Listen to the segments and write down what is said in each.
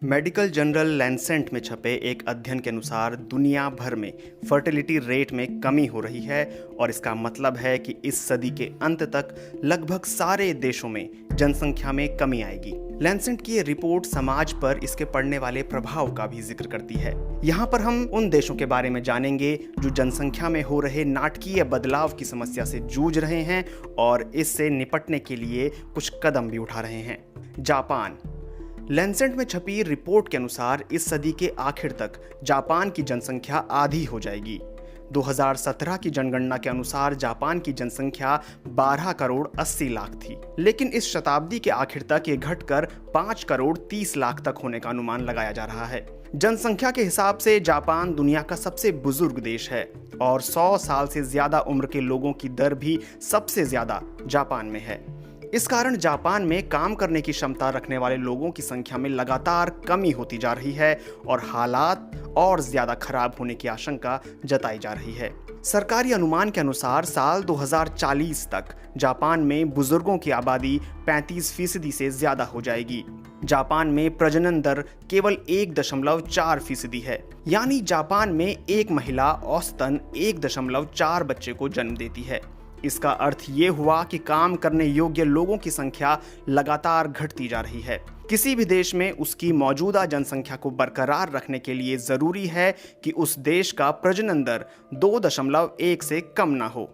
Medical journal Lancet में छपे एक अध्ययन के अनुसार दुनिया भर में फर्टिलिटी रेट में कमी हो रही है और इसका मतलब है कि इस सदी के अंत तक लगभग सारे देशों में जनसंख्या में कमी आएगी। लैंसेट की ये रिपोर्ट समाज पर इसके पड़ने वाले प्रभाव का भी जिक्र करती है। यहाँ पर हम उन देशों के बारे में जानेंगे जो जनसंख्या में हो रहे नाटकीय बदलाव की समस्या से जूझ रहे हैं और इससे निपटने के लिए कुछ कदम भी उठा रहे हैं। जापान। लैंसेट में छपी रिपोर्ट के अनुसार इस सदी के आखिर तक जापान की जनसंख्या आधी हो जाएगी। 2017 की जनगणना के अनुसार जापान की जनसंख्या 12 करोड़ 80 लाख थी, लेकिन इस शताब्दी के आखिर तक ये घटकर 5 करोड़ 30 लाख तक होने का अनुमान लगाया जा रहा है। जनसंख्या के हिसाब से जापान दुनिया का सबसे बुजुर्ग देश है और 100 साल से ज्यादा उम्र के लोगों की दर भी सबसे ज्यादा जापान में है। इस कारण जापान में काम करने की क्षमता रखने वाले लोगों की संख्या में लगातार कमी होती जा रही है और हालात और ज्यादा खराब होने की आशंका जताई जा रही है। सरकारी अनुमान के अनुसार साल 2040 तक जापान में बुजुर्गों की आबादी 35% से ज्यादा हो जाएगी। जापान में प्रजनन दर केवल 1.4% है, यानी जापान में एक महिला औसतन 1.4 बच्चे को जन्म देती है। इसका अर्थ ये हुआ कि काम करने योग्य लोगों की संख्या लगातार घटती जा रही है। किसी भी देश में उसकी मौजूदा जनसंख्या को बरकरार रखने के लिए जरूरी है कि उस देश का प्रजनन दर 2.1 से कम ना हो।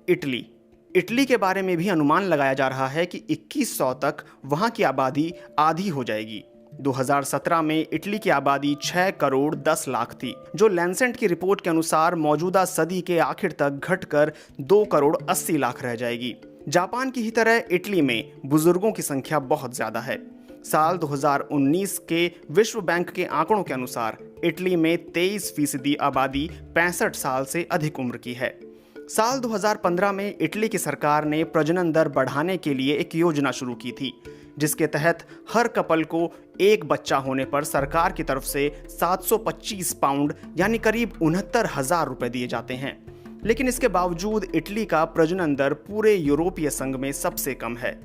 इटली के बारे में भी अनुमान लगाया जा रहा है कि 2100 तक वहां की आबादी आधी हो जाएगी। 2017 में इटली की आबादी 6 करोड़ 10 लाख थी, जो लैंसेट की रिपोर्ट के अनुसार मौजूदा सदी के आखिर तक घटकर 2 करोड़ 80 लाख रह जाएगी। जापान की ही तरह इटली में बुजुर्गों की संख्या बहुत ज्यादा है। साल 2019 के विश्व बैंक के आंकड़ों के अनुसार इटली में 23% आबादी 65 साल से अधिक उम्र की है। साल 2015 में इटली की सरकार ने प्रजनन दर बढ़ाने के लिए एक योजना शुरू की थी, जिसके तहत हर कपल को एक बच्चा होने पर सरकार की तरफ से 725 पाउंड यानी करीब 69,000 रुपए दिए जाते हैं। लेकिन इसके बावजूद इटली का प्रजनन दर पूरे यूरोपीय संघ में सबसे कम है।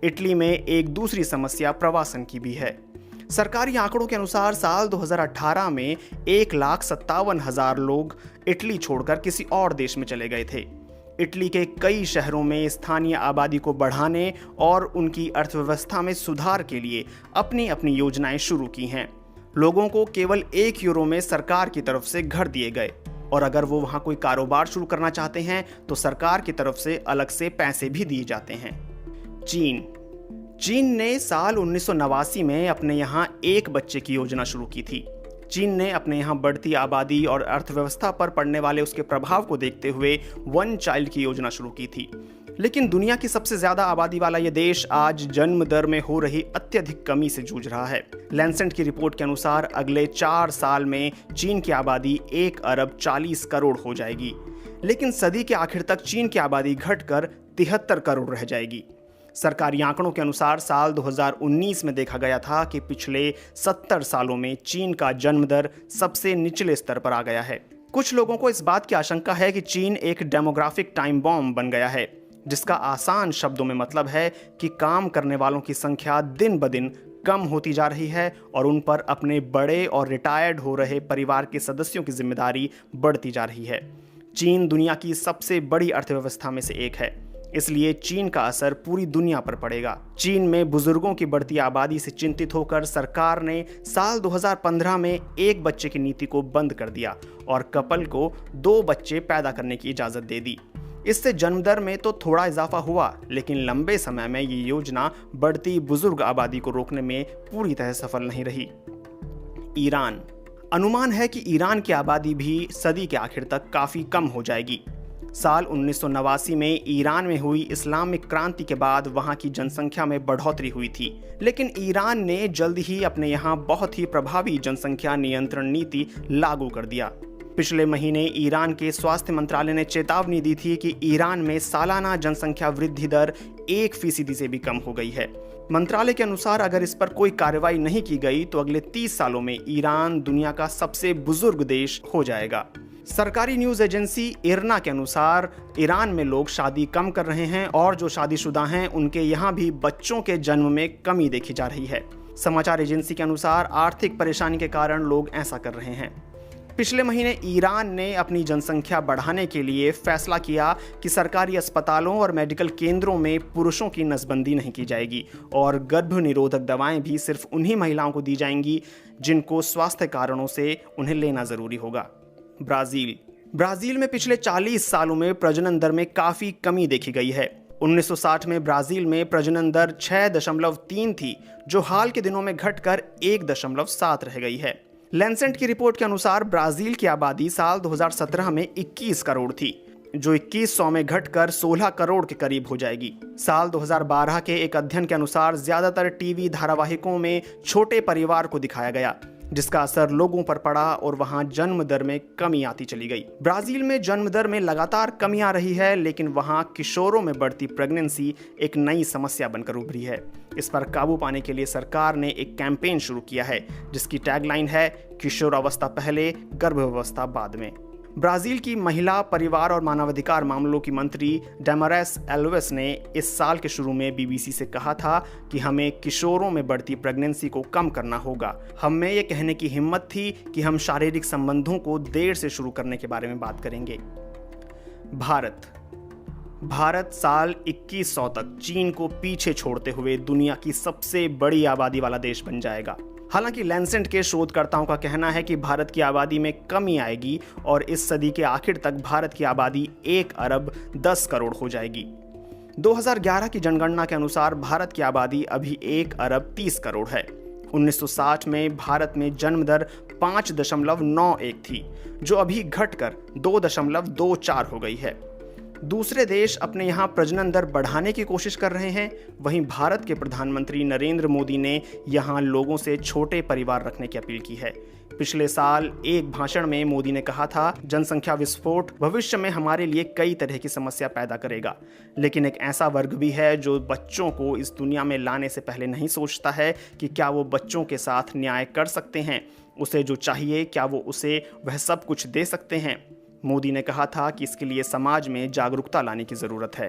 इटली में एक दूसरी समस्या प्रवासन की भी है। सरकारी आंकड़ों के अनुसार साल 2018 में 1,57,000 लोग इटली छोड़कर किसी और देश में चले गए थे। इटली के कई शहरों में स्थानीय आबादी को बढ़ाने और उनकी अर्थव्यवस्था में सुधार के लिए अपनी अपनी योजनाएं शुरू की हैं। लोगों को केवल 1 यूरो में सरकार की तरफ से घर दिए गए और अगर वो वहां कोई कारोबार शुरू करना चाहते हैं तो सरकार की तरफ से अलग से पैसे भी दिए जाते हैं। चीन ने साल 1989 में अपने यहाँ एक बच्चे की योजना शुरू की थी। चीन ने अपने यहाँ बढ़ती आबादी और अर्थव्यवस्था पर पड़ने वाले उसके प्रभाव को देखते हुए वन चाइल्ड की योजना शुरू की थी। लेकिन दुनिया की सबसे ज्यादा आबादी वाला यह देश आज जन्म दर में हो रही अत्यधिक कमी से जूझ रहा है। लैंसेट की रिपोर्ट के अनुसार अगले 4 साल में चीन की आबादी 1 अरब 40 करोड़ हो जाएगी, लेकिन सदी के आखिर तक चीन की आबादी घटकर 73 करोड़ रह जाएगी। सरकारी आंकड़ों के अनुसार साल 2019 में देखा गया था कि पिछले 70 सालों में चीन का जन्म दर सबसे निचले स्तर पर आ गया है। कुछ लोगों को इस बात की आशंका है कि चीन एक डेमोग्राफिक टाइम बॉम्ब बन गया है, जिसका आसान शब्दों में मतलब है कि काम करने वालों की संख्या दिन ब दिन कम होती जा रही है और उन पर अपने बड़े और रिटायर्ड हो रहे परिवार के सदस्यों की जिम्मेदारी बढ़ती जा रही है। चीन दुनिया की सबसे बड़ी अर्थव्यवस्था में से एक है, इसलिए चीन का असर पूरी दुनिया पर पड़ेगा। चीन में बुजुर्गों की बढ़ती आबादी से चिंतित होकर सरकार ने साल 2015 में एक बच्चे की नीति को बंद कर दिया और कपल को 2 बच्चे पैदा करने की इजाजत दे दी। इससे जन्म दर में तो थोड़ा इजाफा हुआ, लेकिन लंबे समय में ये योजना बढ़ती बुजुर्ग आबादी को रोकने में पूरी तरह सफल नहीं रही। ईरान। अनुमान है कि ईरान की आबादी भी सदी के आखिर तक काफी कम हो जाएगी। साल 1989 में ईरान में हुई इस्लामिक क्रांति के बाद वहां की जनसंख्या में बढ़ोतरी हुई थी, लेकिन ईरान ने जल्द ही अपने यहाँ बहुत ही प्रभावी जनसंख्या नियंत्रण नीति लागू कर दिया। पिछले महीने ईरान के स्वास्थ्य मंत्रालय ने चेतावनी दी थी कि ईरान में सालाना जनसंख्या वृद्धि दर 1% से भी कम हो गई है। मंत्रालय के अनुसार अगर इस पर कोई कार्रवाई नहीं की गई तो अगले 30 सालों में ईरान दुनिया का सबसे बुजुर्ग देश हो जाएगा। सरकारी न्यूज एजेंसी इरना के अनुसार ईरान में लोग शादी कम कर रहे हैं और जो शादीशुदा हैं उनके यहाँ भी बच्चों के जन्म में कमी देखी जा रही है। समाचार एजेंसी के अनुसार आर्थिक परेशानी के कारण लोग ऐसा कर रहे हैं। पिछले महीने ईरान ने अपनी जनसंख्या बढ़ाने के लिए फैसला किया कि सरकारी अस्पतालों और मेडिकल केंद्रों में पुरुषों की नसबंदी नहीं की जाएगी और गर्भ निरोधक दवाएं भी सिर्फ उन्हीं महिलाओं को दी जाएंगी जिनको स्वास्थ्य कारणों से उन्हें लेना जरूरी होगा। ब्राजील में पिछले 40 सालों में प्रजनन दर में काफी कमी देखी गई है। 1960 में ब्राजील में प्रजनन दर 6.3 थी, जो हाल के दिनों में घटकर 1.7 रह गई है। लैंसेट की रिपोर्ट के अनुसार ब्राजील की आबादी साल 2017 में 21 करोड़ थी, जो 2100 में घटकर 16 करोड़ के करीब हो जाएगी। साल 2012 के एक अध्ययन के अनुसार ज्यादातर टीवी धारावाहिकों में छोटे परिवार को दिखाया गया, जिसका असर लोगों पर पड़ा और वहां जन्म दर में कमी आती चली गई। ब्राजील में जन्म दर में लगातार कमी आ रही है, लेकिन वहां किशोरों में बढ़ती प्रेगनेंसी एक नई समस्या बनकर उभरी है। इस पर काबू पाने के लिए सरकार ने एक कैंपेन शुरू किया है, जिसकी टैगलाइन है किशोरावस्था पहले, गर्भावस्था बाद में। ब्राजील की महिला, परिवार और मानवाधिकार मामलों की मंत्री डैमारेस एल्वेस ने इस साल के शुरू में बीबीसी से कहा था कि हमें किशोरों में बढ़ती प्रेगनेंसी को कम करना होगा। हम में ये कहने की हिम्मत थी कि हम शारीरिक संबंधों को देर से शुरू करने के बारे में बात करेंगे। भारत साल 2100 तक चीन को पीछे छोड़ते हुए दुनिया की सबसे बड़ी आबादी वाला देश बन जाएगा। हालांकि लैंसेट के शोधकर्ताओं का कहना है कि भारत की आबादी में कमी आएगी और इस सदी के आखिर तक भारत की आबादी 1 अरब 10 करोड़ हो जाएगी। 2011 की जनगणना के अनुसार भारत की आबादी अभी 1 अरब 30 करोड़ है। 1960 में भारत में जन्म दर 5.91 थी, जो अभी घटकर 2.24 हो गई है। दूसरे देश अपने यहाँ प्रजनन दर बढ़ाने की कोशिश कर रहे हैं, वहीं भारत के प्रधानमंत्री नरेंद्र मोदी ने यहाँ लोगों से छोटे परिवार रखने की अपील की है। पिछले साल एक भाषण में मोदी ने कहा था, जनसंख्या विस्फोट भविष्य में हमारे लिए कई तरह की समस्या पैदा करेगा, लेकिन एक ऐसा वर्ग भी है जो बच्चों को इस दुनिया में लाने से पहले नहीं सोचता है कि क्या वो बच्चों के साथ न्याय कर सकते हैं, उसे जो चाहिए क्या वो उसे वह सब कुछ दे सकते हैं। मोदी ने कहा था कि इसके लिए समाज में जागरूकता लाने की ज़रूरत है।